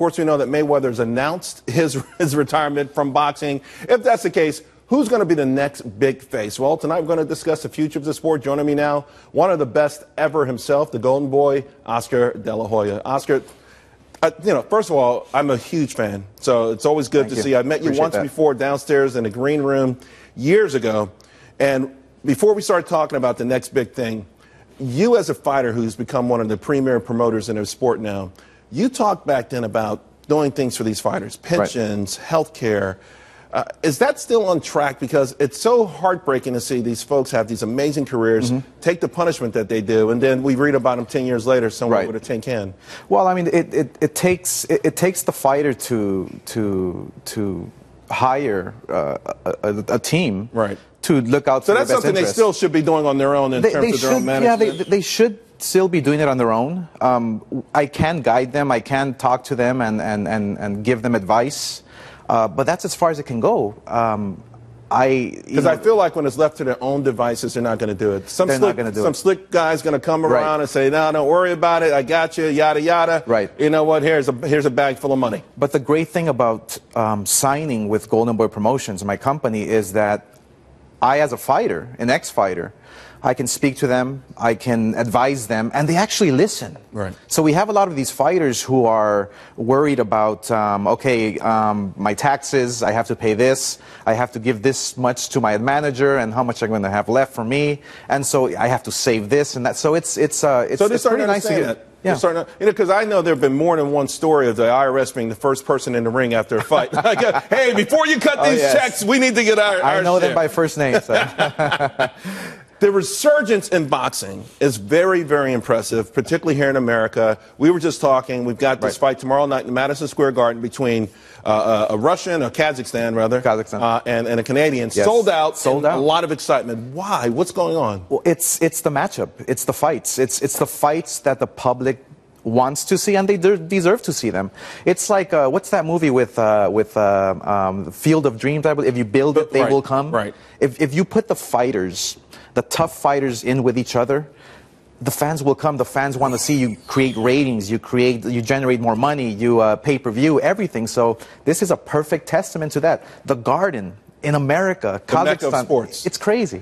course, we know that Mayweather's announced his retirement from boxing. If that's the case, who's going to be the next big face? Well, tonight we're going to discuss the future of the sport. Joining me now, one of the best ever himself, the Golden Boy, Oscar De La Hoya. Oscar, first of all, I'm a huge fan, so it's always good to see you. I met you once before downstairs in the green room years ago, and before we start talking about the next big thing, you as a fighter who's become one of the premier promoters in the sport now, you talked back then about doing things for these fighters, pensions, health care. Is that still on track? Because it's so heartbreaking to see these folks have these amazing careers, take the punishment that they do, and then we read about them 10 years later somewhere with a tin can. Well, I mean, it takes the fighter to hire a team to look out for their best interest. So that's something they still should be doing on their own in terms of their own management? Yeah, they should still be doing it on their own. I can guide them, I can talk to them and give them advice. But that's as far as it can go. Because I feel like when it's left to their own devices, they're not going to do it. Some slick guy's going to come around and say, no, don't worry about it. I got you, yada, yada. You know what? Here's a bag full of money. But the great thing about signing with Golden Boy Promotions, my company, is that I, as a fighter, an ex-fighter, I can speak to them, I can advise them, and they actually listen. So we have a lot of these fighters who are worried about, my taxes, I have to pay this, I have to give this much to my manager, and how much I'm going to have left for me, and so I have to save this and that. So it's pretty nice to get. Yeah. Because I know there have been more than one story of the IRS being the first person in the ring after a fight. Hey, before you cut these checks, we need to get our I know them by first name. So. The resurgence in boxing is very, very impressive, particularly here in America. We were just talking. We've got this fight tomorrow night in Madison Square Garden between a Russian, Kazakhstan, and a Canadian. Sold out. A lot of excitement. Why? What's going on? Well, it's the matchup. It's the fights. It's the fights that the public wants to see, and they deserve to see them. It's like what's that movie with Field of Dreams? If you build it, they will come. If you put the fighters, the tough fighters, in with each other, the fans will come. The fans want to see you create ratings. You generate more money. You pay-per-view, everything. So this is a perfect testament to that. The Garden in America, the Mecca of sports. It's crazy.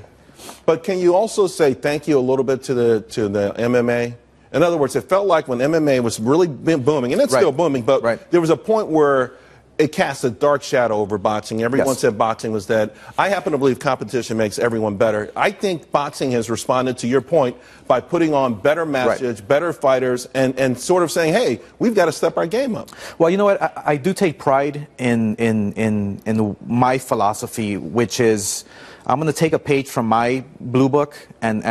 But can you also say thank you a little bit to the MMA? In other words, it felt like when MMA was really booming, and it's still booming, but there was a point where it cast a dark shadow over boxing. Everyone said boxing was dead. I happen to believe competition makes everyone better. I think boxing has responded to your point by putting on better matches, better fighters, and sort of saying, hey, we've got to step our game up. Well, you know what? I do take pride in my philosophy, which is I'm going to take a page from my blue book and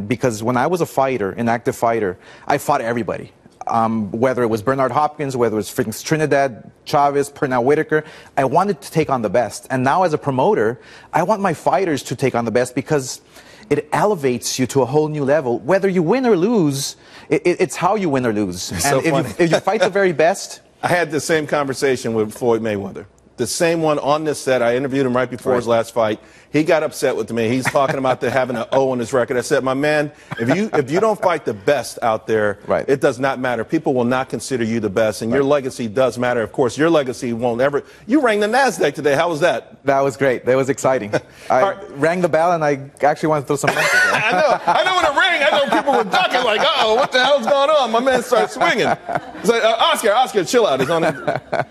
because when I was a fighter, an active fighter, I fought everybody. Whether it was Bernard Hopkins, whether it was Trinidad, Chavez, Pernell Whitaker, I wanted to take on the best. And now as a promoter, I want my fighters to take on the best because it elevates you to a whole new level. Whether you win or lose, it's how you win or lose. And if you fight the very best. I had the same conversation with Floyd Mayweather. The same one on this set. I interviewed him right before his last fight. He got upset with me. He's talking about having an O on his record. I said, my man, if you don't fight the best out there, it does not matter. People will not consider you the best, and your legacy does matter. Of course, your legacy won't ever. You rang the NASDAQ today. How was that? That was great. That was exciting. I rang the bell, and I actually wanted to throw some punches. I know when it rang, I know people were ducking like, uh-oh, what the hell's going on? My man started swinging. It's like, Oscar, chill out. He's on it.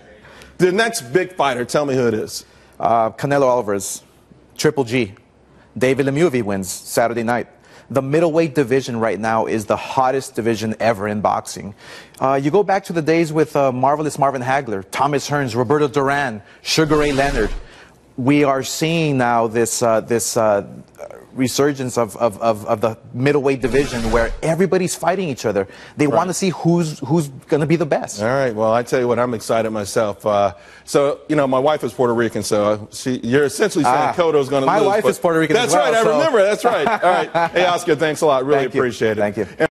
The next big fighter, tell me who it is. Canelo Alvarez, Triple G. David Lemieux if he wins Saturday night. The middleweight division right now is the hottest division ever in boxing. You go back to the days with Marvelous Marvin Hagler, Thomas Hearns, Roberto Duran, Sugar Ray Leonard. We are seeing now this resurgence of the middleweight division where everybody's fighting each other. They want to see who's going to be the best. All right. Well, I tell you what, I'm excited myself. So, my wife is Puerto Rican, so you're essentially saying Cotto's going to lose. My wife is Puerto Rican as well. That's right. I remember. That's right. All right. Hey, Oscar, thanks a lot. Really appreciate it. Thank you.